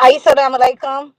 Assalamu alaikum.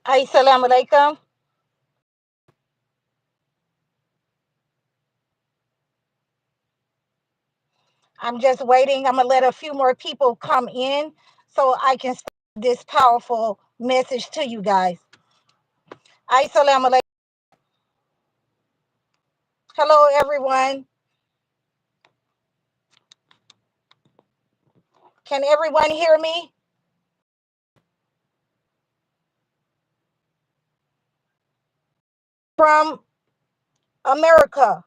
Assalamu alaikum. I'm just waiting. I'm gonna let a few more people come in so I can send this powerful message to you guys. Assalamu alaikum. Hello, everyone. Can everyone hear me? From America.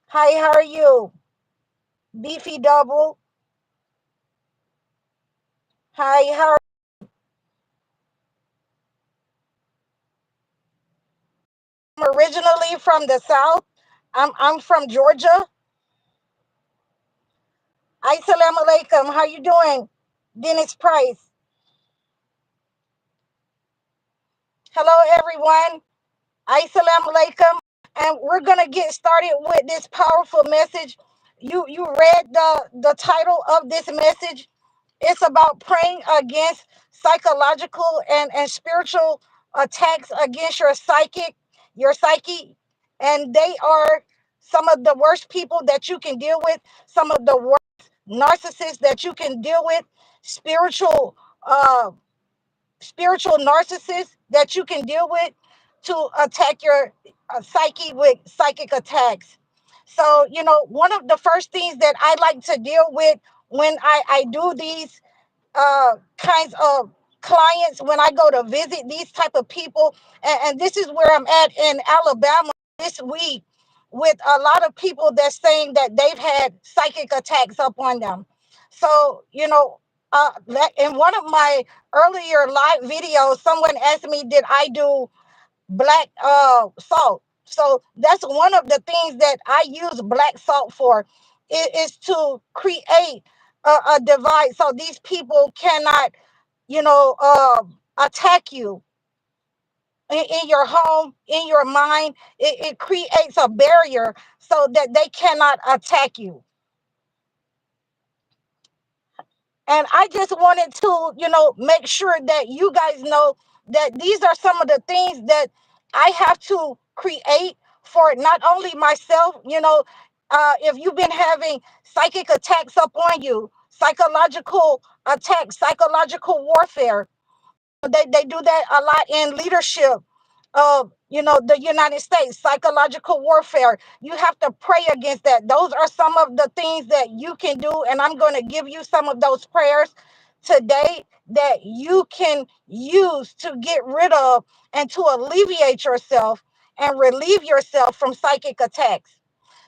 Hi, how are you? Beefy Double. Hi, how are you? I'm originally from the South. I'm from Georgia. Assalamu alaikum. How you doing? Dennis Price. Hello, everyone. Assalamu alaikum. And we're gonna get started with this powerful message. You read the title of this message. It's about praying against psychological and spiritual attacks against your psyche, and they are some of the worst people that you can deal with, some of the worst narcissists that you can deal with, spiritual uh spiritual narcissists that you can deal with to attack your psyche with psychic attacks. So, one of the first things that I like to deal with when I do these kinds of clients, when I go to visit these type of people, and this is where I'm at in Alabama this week with a lot of people that's saying that they've had psychic attacks up on them. So, in one of my earlier live videos, someone asked me, did I do black salt? So that's one of the things that I use black salt for, is to create a divide so these people cannot, attack you in your home, in your mind. It creates a barrier so that they cannot attack you. And I just wanted to, make sure that you guys know that these are some of the things that I have to create for not only myself, if you've been having psychic attacks up on you, psychological attacks, psychological warfare. They do that a lot in leadership of, the United States, psychological warfare. You have to pray against that. Those are some of the things that you can do, and I'm going to give you some of those prayers today that you can use to get rid of and to alleviate yourself and relieve yourself from psychic attacks.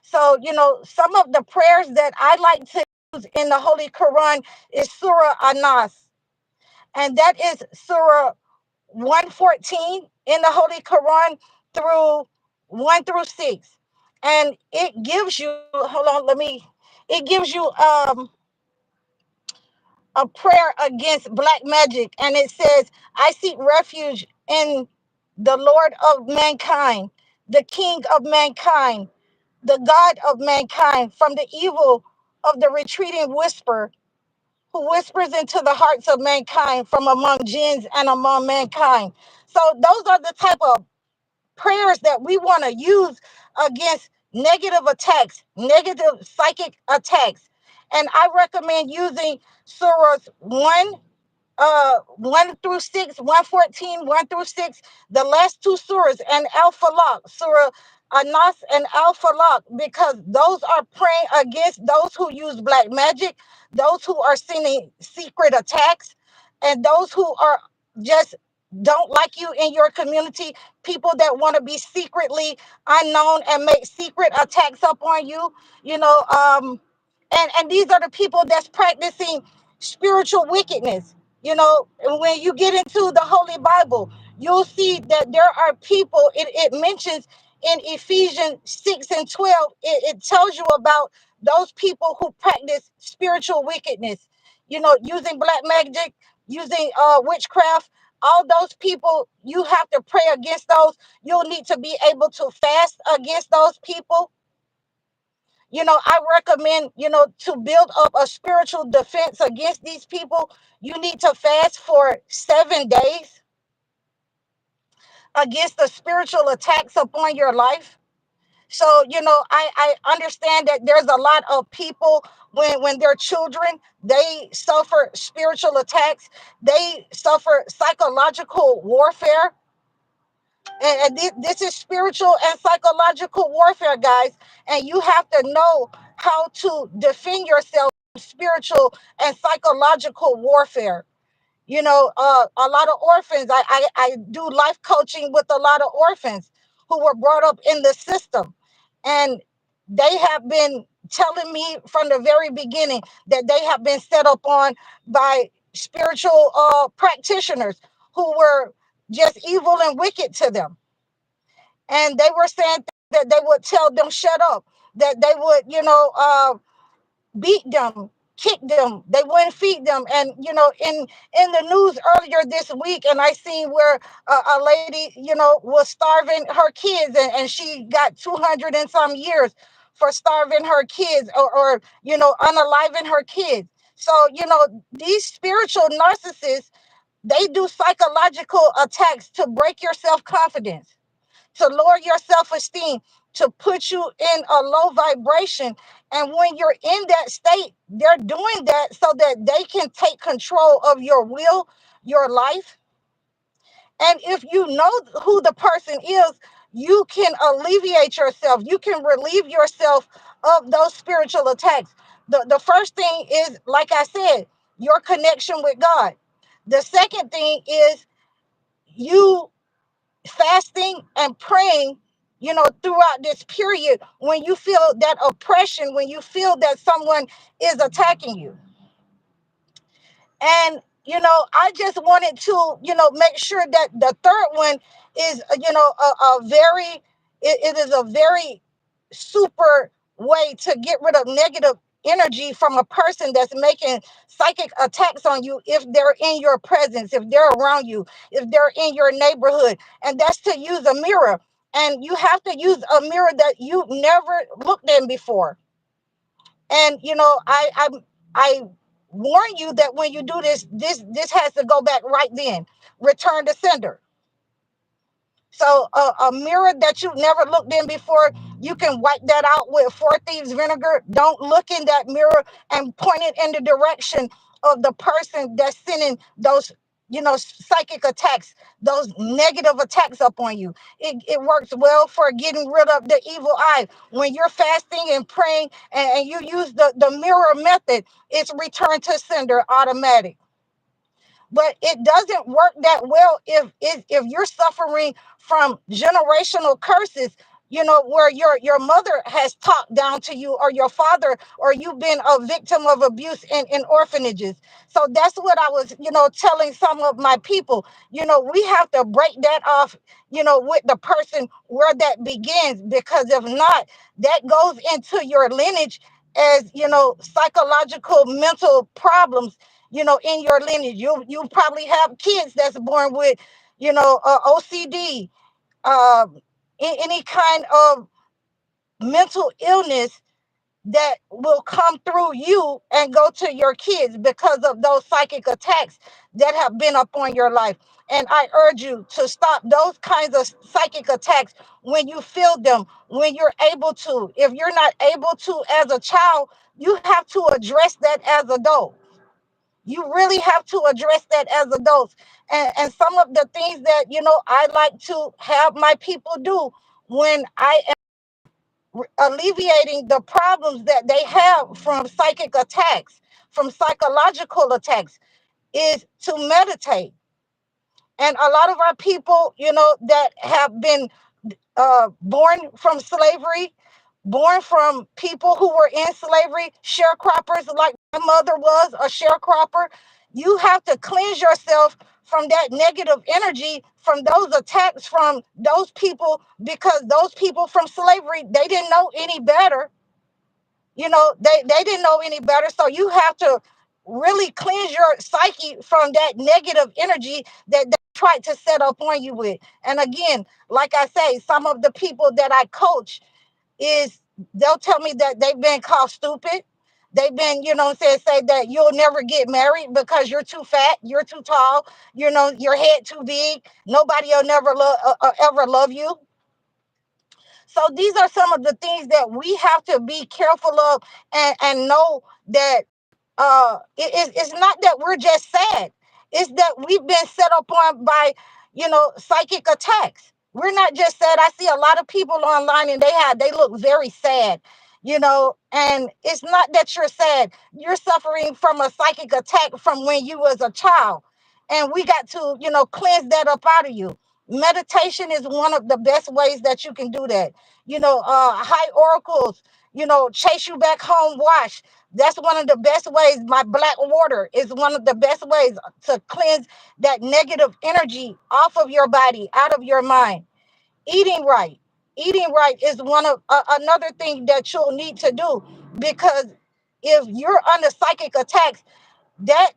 So, some of the prayers that I like to use in the Holy Quran is Surah Anas, and that is Surah 114 in the Holy Quran through 1 through 6. And it gives you, hold on, it gives you a prayer against black magic. And it says, I seek refuge in the Lord of mankind, the King of mankind, the God of mankind, from the evil of the retreating whisper, who whispers into the hearts of mankind from among jinns and among mankind. So those are the type of prayers that we want to use against negative attacks, negative psychic attacks. And I recommend using surahs 1 through 6, 114, 1 through 6, the last two surahs, and Al Falaq, Surah Anas and Al Falaq, because those are praying against those who use black magic, those who are sending secret attacks, and those who are just don't like you in your community, people that want to be secretly unknown and make secret attacks up on you, you know, and these are the people that's practicing spiritual wickedness. You know, and when you get into the Holy Bible, you'll see that there are people, it mentions in Ephesians 6 and 12, it tells you about those people who practice spiritual wickedness, you know, using black magic, using witchcraft. All those people, you have to pray against those. You'll need to be able to fast against those people. You know, I recommend, you know, to build up a spiritual defense against these people, you need to fast for 7 days against the spiritual attacks upon your life. So, you know, I understand that there's a lot of people when they're children, they suffer spiritual attacks, they suffer psychological warfare. This is spiritual and psychological warfare, guys. And you have to know how to defend yourself from spiritual and psychological warfare. You know, a lot of orphans, I do life coaching with a lot of orphans who were brought up in the system. And they have been telling me from the very beginning that they have been set up on by spiritual practitioners who were just evil and wicked to them. And they were saying that they would tell them shut up, that they would, you know, beat them, kick them, they wouldn't feed them. And you know, in the news earlier this week, and I seen where a lady, you know, was starving her kids, and she got 200 and some years for starving her kids, or you know, unaliving her kids. So you know, these spiritual narcissists, they do psychological attacks to break your self-confidence, to lower your self-esteem, to put you in a low vibration. And when you're in that state, they're doing that so that they can take control of your will, your life. And if you know who the person is, you can alleviate yourself. You can relieve yourself of those spiritual attacks. The first thing is, like I said, your connection with God. The second thing is you fasting and praying, you know, throughout this period when you feel that oppression, when you feel that someone is attacking you. And, you know, I just wanted to, you know, make sure that the third one is, you know, a very, it is a very super way to get rid of negative energy from a person that's making psychic attacks on you if they're in your presence, if they're around you, if they're in your neighborhood. And that's to use a mirror. And you have to use a mirror that you never looked in before. And you know, I warn you that when you do this, this has to go back right then. Return to sender. So a mirror that you've never looked in before, you can wipe that out with 4 thieves vinegar. Don't look in that mirror and point it in the direction of the person that's sending those, you know, psychic attacks, those negative attacks up on you. It works well for getting rid of the evil eye. When you're fasting and praying and you use the mirror method, it's return to sender automatic. But it doesn't work that well if you're suffering from generational curses, you know, where your mother has talked down to you, or your father, or you've been a victim of abuse in orphanages. So that's what I was, you know, telling some of my people. You know, we have to break that off, you know, with the person where that begins, because if not, that goes into your lineage as, you know, psychological mental problems, you know, in your lineage. You probably have kids that's born with, you know, OCD, any kind of mental illness that will come through you and go to your kids because of those psychic attacks that have been upon your life. And I urge you to stop those kinds of psychic attacks when you feel them, when you're able to. If you're not able to as a child, you have to address that as adults. You really have to address that as adults. And some of the things that, I like to have my people do when I alleviating the problems that they have from psychic attacks, from psychological attacks, is to meditate. And a lot of our people, that have been born from slavery, born from people who were in slavery, sharecroppers, like my mother was a sharecropper. You have to cleanse yourself from that negative energy, from those attacks, from those people, because those people from slavery, they didn't know any better. They didn't know any better. So you have to really cleanse your psyche from that negative energy that they tried to set up on you with. And again, like I say, some of the people that I coach, is they'll tell me that they've been called stupid. They've been, say that you'll never get married because you're too fat, you're too tall, your head too big. Nobody will never ever love you. So these are some of the things that we have to be careful of, and know that it's not that we're just sad. It's that we've been set upon by, psychic attacks. We're not just sad. I see a lot of people online and they look very sad, and it's not that you're sad. You're suffering from a psychic attack from when you was a child. And we got to, cleanse that up out of you. Meditation is one of the best ways that you can do that. High oracles, chase you back home, wash. That's one of the best ways. My black water is one of the best ways to cleanse that negative energy off of your body, out of your mind. Eating right. Eating right is one of another thing that you'll need to do, because if you're under psychic attacks, that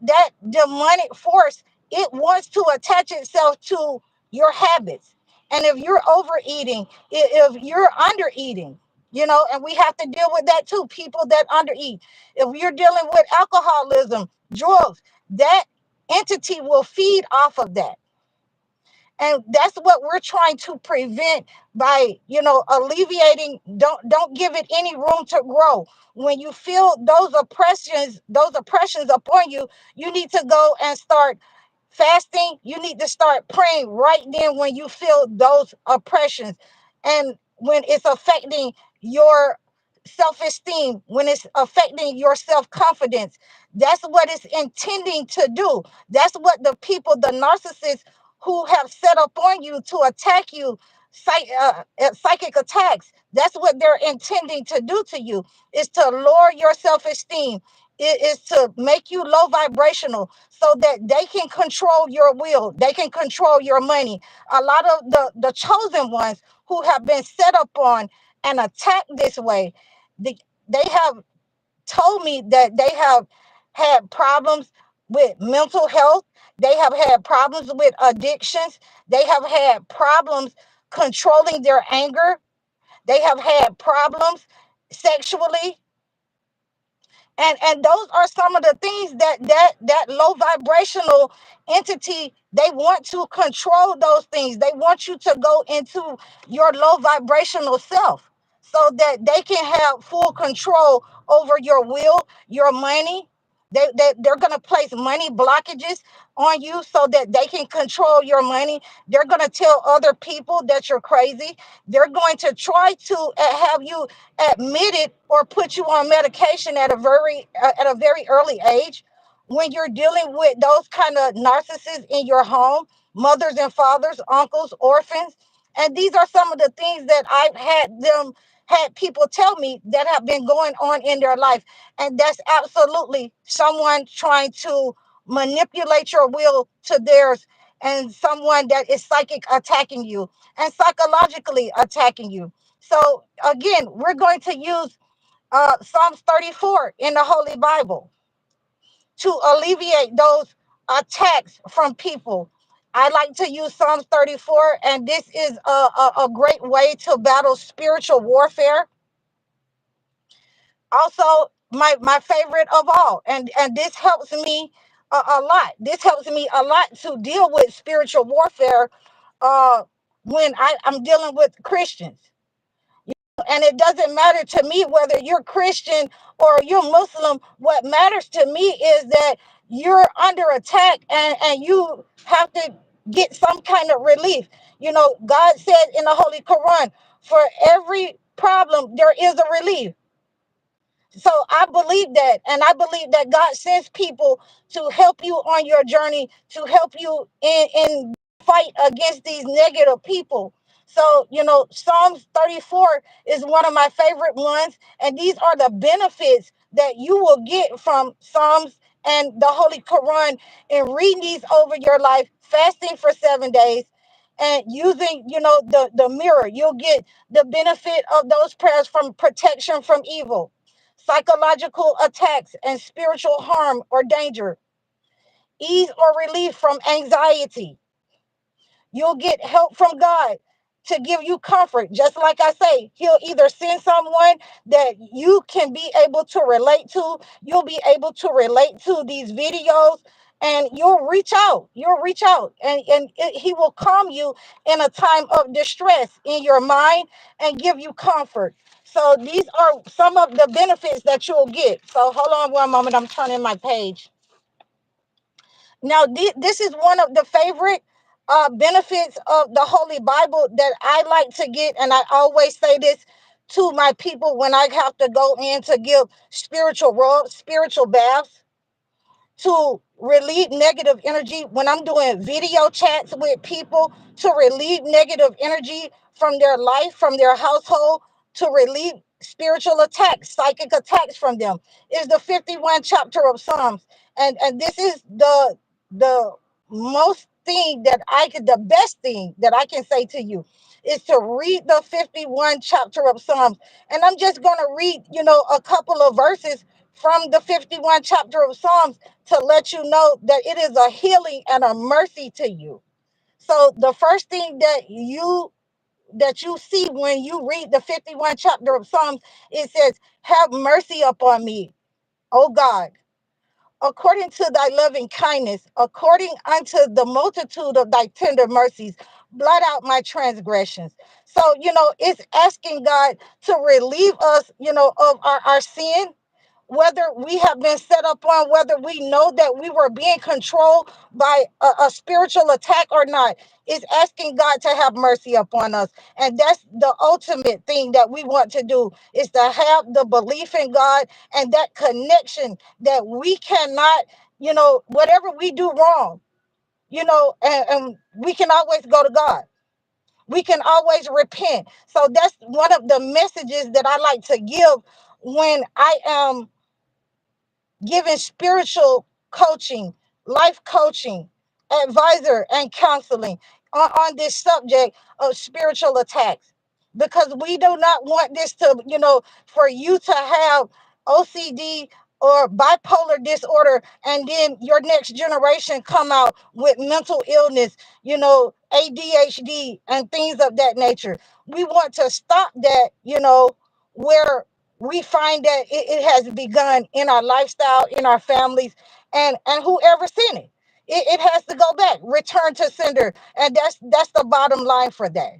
demonic force, it wants to attach itself to your habits. And if you're overeating, if you're under eating, and we have to deal with that too, people that undereat. If you're dealing with alcoholism, drugs, that entity will feed off of that. And that's what we're trying to prevent by, alleviating. Don't give it any room to grow. When you feel those oppressions upon you, you need to go and start fasting. You need to start praying right then when you feel those oppressions. And when it's affecting your self-esteem, when it's affecting your self-confidence, that's what it's intending to do. That's what the people, the narcissists who have set up on you to attack you, psychic attacks, that's what they're intending to do to you, is to lower your self-esteem. It is to make you low vibrational so that they can control your will. They can control your money. A lot of the chosen ones who have been set up on and attacked this way, they have told me that they have had problems with mental health. They have had problems with addictions. They have had problems controlling their anger. They have had problems sexually. And those are some of the things that low vibrational entity, they want to control those things. They want you to go into your low vibrational self so that they can have full control over your will, your money. They're going to place money blockages on you so that they can control your money. They're going to tell other people that you're crazy. They're going to try to have you admitted or put you on medication at a very early age. When you're dealing with those kind of narcissists in your home, mothers and fathers, uncles, orphans. And these are some of the things that I've had people tell me that have been going on in their life. And that's absolutely someone trying to manipulate your will to theirs, and someone that is psychic attacking you and psychologically attacking you. So again, we're going to use Psalms 34 in the Holy Bible to alleviate those attacks from people. I like to use Psalms 34, and this is a great way to battle spiritual warfare. Also, my favorite of all, and this helps me a lot. This helps me a lot to deal with spiritual warfare uh, when I'm dealing with Christians. And it doesn't matter to me whether you're Christian or you're Muslim. What matters to me is that you're under attack, and you have to get some kind of relief. God said in the Holy Quran, for every problem, there is a relief. So I believe that, and I believe that God sends people to help you on your journey, to help you in fight against these negative people. So, Psalms 34 is one of my favorite ones, and these are the benefits that you will get from Psalms and the Holy Quran and reading these over your life, fasting for 7 days, and using, the mirror. You'll get the benefit of those prayers from protection from evil, psychological attacks, and spiritual harm or danger, ease or relief from anxiety. You'll get help from God to give you comfort. Just like I say, he'll either send someone that you can be able to relate to. You'll be able to relate to these videos, and you'll reach out. And he will calm you in a time of distress in your mind and give you comfort. So these are some of the benefits that you'll get. So hold on one moment. I'm turning my page. Now, this is one of the favorite benefits of the Holy Bible that I like to get, and I always say this to my people when I have to go in to give spiritual rubs, spiritual baths, to relieve negative energy when I'm doing video chats with people, to relieve negative energy from their life, from their household, to relieve spiritual attacks, psychic attacks from them, is the 51 chapter of Psalms. And this is the most thing that the best thing that I can say to you is to read the 51 chapter of Psalms. And I'm just going to read, a couple of verses from the 51 chapter of Psalms to let you know that it is a healing and a mercy to you. So the first thing that you see when you read the 51 chapter of Psalms, it says, have mercy upon me, O God, according to thy loving kindness, according unto the multitude of thy tender mercies, blot out my transgressions. So, it's asking God to relieve us, of our sin, whether we have been set up on, whether we know that we were being controlled by a spiritual attack or not, is asking God to have mercy upon us. And that's the ultimate thing that we want to do, is to have the belief in God and that connection that we cannot, whatever we do wrong, and we can always go to God. We can always repent. So that's one of the messages that I like to give when I am giving spiritual coaching, life coaching, advisor, and counseling on this subject of spiritual attacks. Because we do not want this to, for you to have OCD or bipolar disorder, and then your next generation come out with mental illness, ADHD and things of that nature. We want to stop that, where we find that it has begun in our lifestyle, in our families, and whoever sent it. It has to go back, return to sender. And that's the bottom line for that.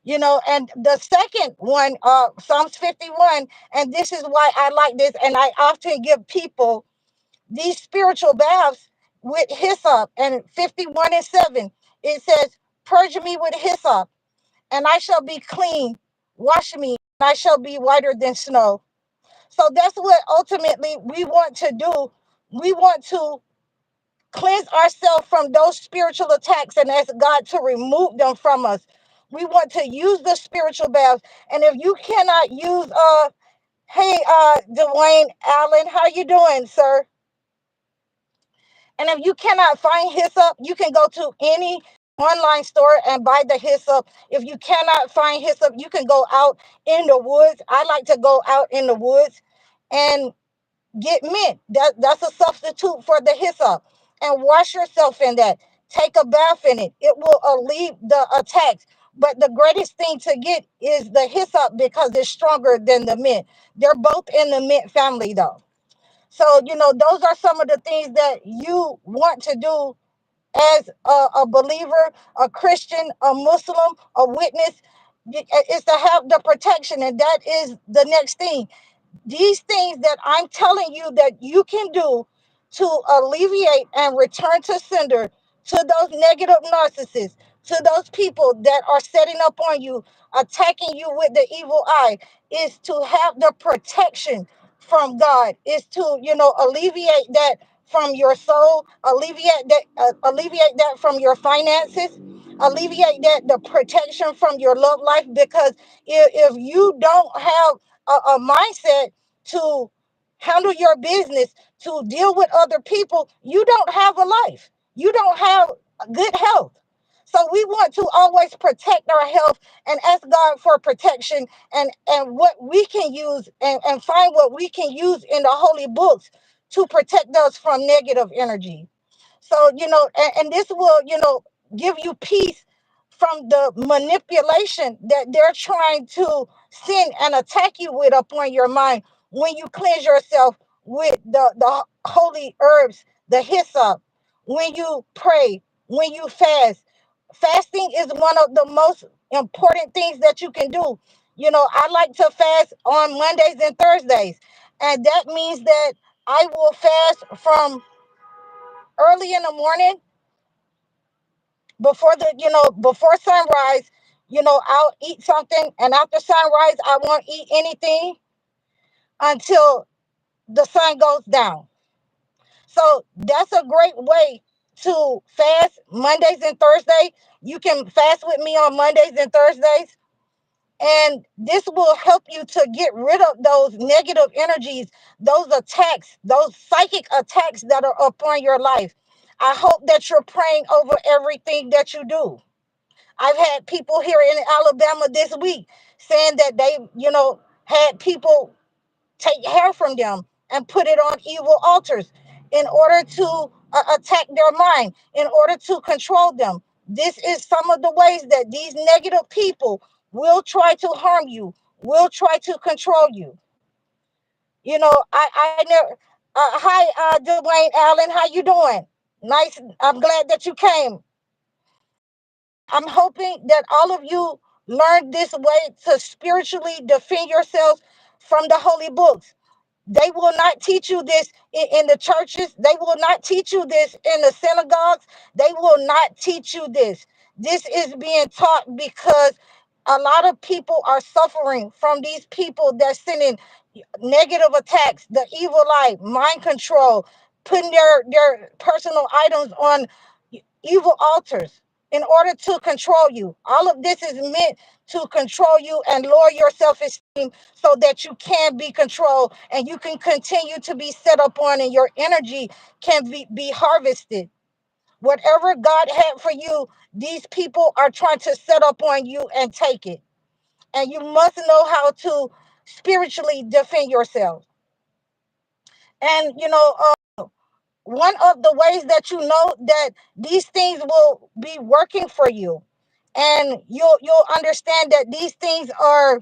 And the second one, Psalms 51, and this is why I like this, and I often give people these spiritual baths with hyssop. And 51:7, it says, purge me with hyssop, and I shall be clean. Wash me, and I shall be whiter than snow. So that's what ultimately we want to do. We want to cleanse ourselves from those spiritual attacks and ask God to remove them from us. We want to use the spiritual baths. And if you cannot use hey Dwayne Allen, how you doing, sir? And if you cannot find hyssop, you can go to any online store and buy the hyssop. If you cannot find hyssop, you can go out in the woods. I like to go out in the woods and get mint. That's a substitute for the hyssop. And wash yourself in that. Take a bath in it. It will alleviate the attacks. But the greatest thing to get is the hyssop because it's stronger than the mint. They're both in the mint family though. So, those are some of the things that you want to do as a believer, a Christian, a Muslim, a witness, is to have the protection. And that is the next thing. These things that I'm telling you that you can do to alleviate and return to sender to those negative narcissists, to those people that are setting up on you, attacking you with the evil eye, is to have the protection from God, is to, alleviate that from your soul, alleviate that from your finances, alleviate that the protection from your love life. Because if you don't have a mindset to handle your business, to deal with other people, you don't have a life. You don't have good health. So we want to always protect our health and ask God for protection, and what we can use, and find what we can use in the holy books to protect us from negative energy. So, and this will, give you peace from the manipulation that they're trying to send and attack you with upon your mind when you cleanse yourself with the holy herbs, the hyssop, when you pray, when you fast. Fasting is one of the most important things that you can do. I like to fast on Mondays and Thursdays, and that means that I will fast from early in the morning before sunrise. I'll eat something, and after sunrise I won't eat anything until the sun goes down. So that's a great way to fast Mondays and Thursdays. You can fast with me on Mondays and Thursdays, and this will help you to get rid of those negative energies, those attacks, those psychic attacks that are upon your life. I hope that you're praying over everything that you do. I've had people here in Alabama this week saying that they, had people take hair from them and put it on evil altars in order to attack their mind, in order to control them. This is some of the ways that these negative people will try to harm you, will try to control you. I never. Hi, Dwayne Allen. How you doing? Nice. I'm glad that you came. I'm hoping that all of you learn this way to spiritually defend yourselves from the holy books. They will not teach you this in the churches. They will not teach you this in the synagogues. They will not teach you this. This is being taught because a lot of people are suffering from these people that's sending negative attacks, the evil eye, mind control, putting their personal items on evil altars in order to control you. All of this is meant to control you and lower your self-esteem so that you can be controlled and you can continue to be set up on, and your energy can be harvested. Whatever God had for you, these people are trying to set up on you and take it. And you must know how to spiritually defend yourself. And, one of the ways that you know that these things will be working for you, and you'll understand that these things are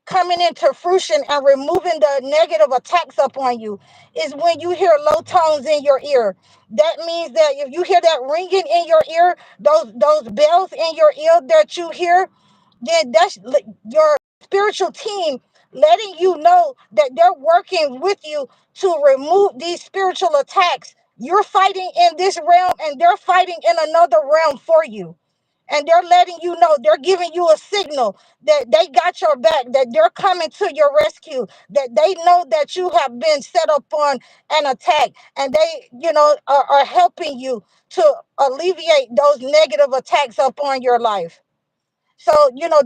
coming into fruition and removing the negative attacks upon you, is when you hear low tones in your ear. That means that if you hear that ringing in your ear, those bells in your ear that you hear, then that's your spiritual team letting you know that they're working with you to remove these spiritual attacks. You're fighting in this realm and they're fighting in another realm for you. And they're letting you know, they're giving you a signal that they got your back, that they're coming to your rescue, that they know that you have been set upon an attack, and they, are helping you to alleviate those negative attacks upon your life. So,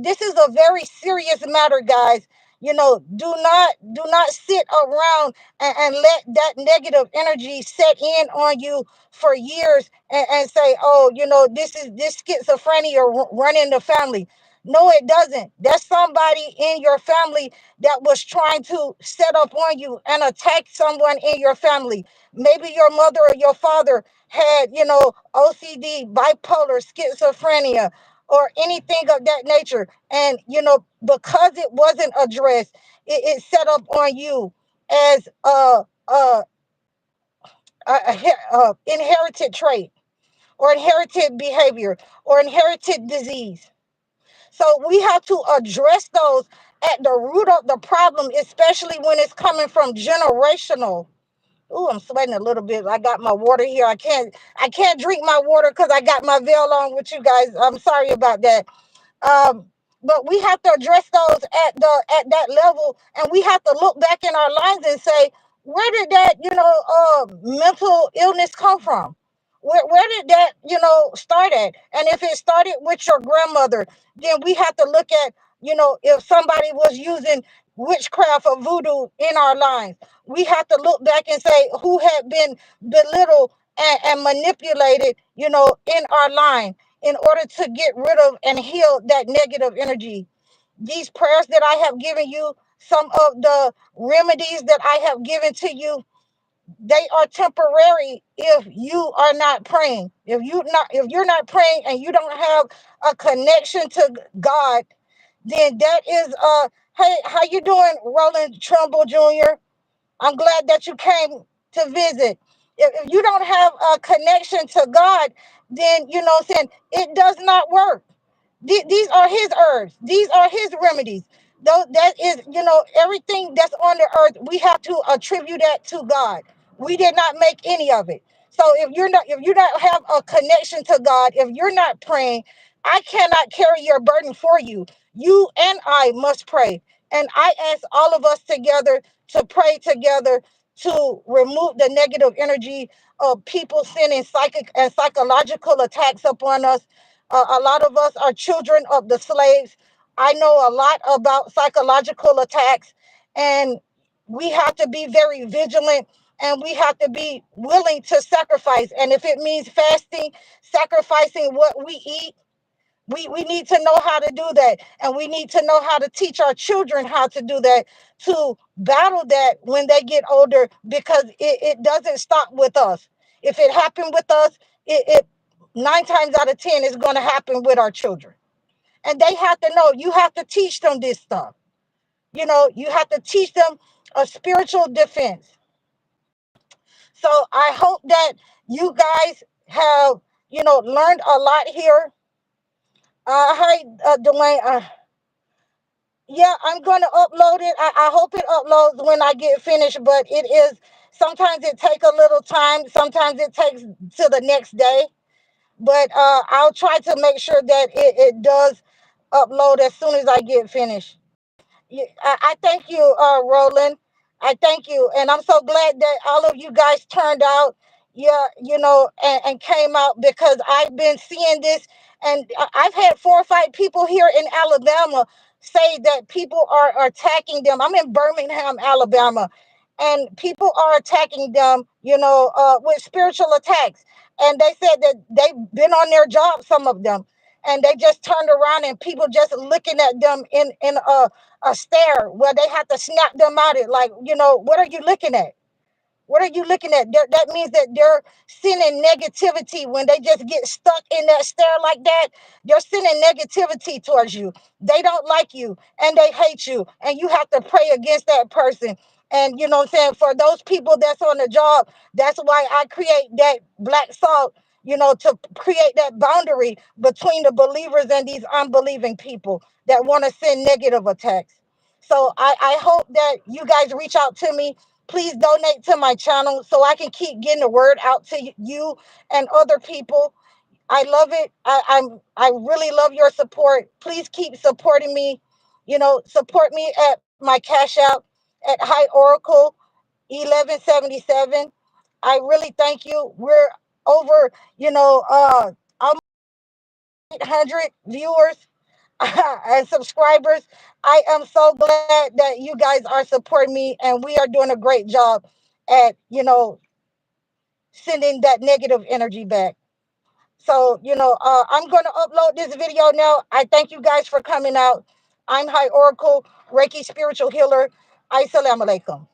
this is a very serious matter, guys. Do not sit around and let that negative energy set in on you for years, and say, oh, this schizophrenia running the family. No, it doesn't. That's somebody in your family that was trying to set up on you and attack someone in your family. Maybe your mother or your father had, OCD, bipolar, schizophrenia, or anything of that nature. And, because it wasn't addressed, it set up on you as a inherited trait or inherited behavior or inherited disease. So we have to address those at the root of the problem, especially when it's coming from generational. Ooh, I'm sweating a little bit. I got my water here. I can't drink my water because I got my veil on with you guys. I'm sorry about that. Um, but we have to address those at that level, and we have to look back in our lives and say, where did that mental illness come from? Where did that start at? And if it started with your grandmother, then we have to look at if somebody was using witchcraft or voodoo in our lives. We have to look back and say who had been belittled and manipulated in our line in order to get rid of and heal that negative energy. These prayers that I have given you, some of the remedies that I have given to you, they are temporary if you are not praying. If you're not praying and you don't have a connection to God, then that is hey, how you doing, Roland Trumbull Jr.? I'm glad that you came to visit. If you don't have a connection to God, then what I'm saying, it does not work. These are his herbs. These are his remedies. Though that is, everything that's on the earth, we have to attribute that to God. We did not make any of it. So if you don't have a connection to God, if you're not praying, I cannot carry your burden for you. You and I must pray. And I ask all of us together to pray together to remove the negative energy of people sending psychic and psychological attacks upon us. A lot of us are children of the slaves. I know a lot about psychological attacks, and we have to be very vigilant, and we have to be willing to sacrifice. And if it means fasting, sacrificing what we eat, we need to know how to do that. And we need to know how to teach our children how to do that, to battle that when they get older, because it doesn't stop with us. If it happened with us, it 9 times out of 10 is going to happen with our children. And they have to know, you have to teach them this stuff. You have to teach them a spiritual defense. So I hope that you guys have, learned a lot here. Hi, Dwayne. Yeah, I'm going to upload it. I hope it uploads when I get finished, but it is, sometimes it takes a little time. Sometimes it takes to the next day. But I'll try to make sure that it does upload as soon as I get finished. I thank you, Roland. I thank you. And I'm so glad that all of you guys turned out, yeah, and came out, because I've been seeing this. And I've had 4 or 5 people here in Alabama say that people are attacking them. I'm in Birmingham, Alabama, and people are attacking them, with spiritual attacks. And they said that they've been on their job, some of them, and they just turned around and people just looking at them in a stare where they have to snap them out. It like, what are you looking at? What are you looking at? That means that they're sending negativity. When they just get stuck in that stare like that, they're sending negativity towards you. They don't like you and they hate you. And you have to pray against that person. And what I'm saying, for those people that's on the job, that's why I create that black salt, to create that boundary between the believers and these unbelieving people that want to send negative attacks. So I hope that you guys reach out to me. Please donate to my channel so I can keep getting the word out to you and other people. I love it. I really love your support. Please keep supporting me. Support me at my Cash App at HighOracle1177. I really thank you. We're over, almost 800 viewers and subscribers. I am so glad that you guys are supporting me, and we are doing a great job at, sending that negative energy back. So, I'm going to upload this video now. I thank you guys for coming out. I'm High Oracle, Reiki Spiritual Healer. Assalamu alaikum.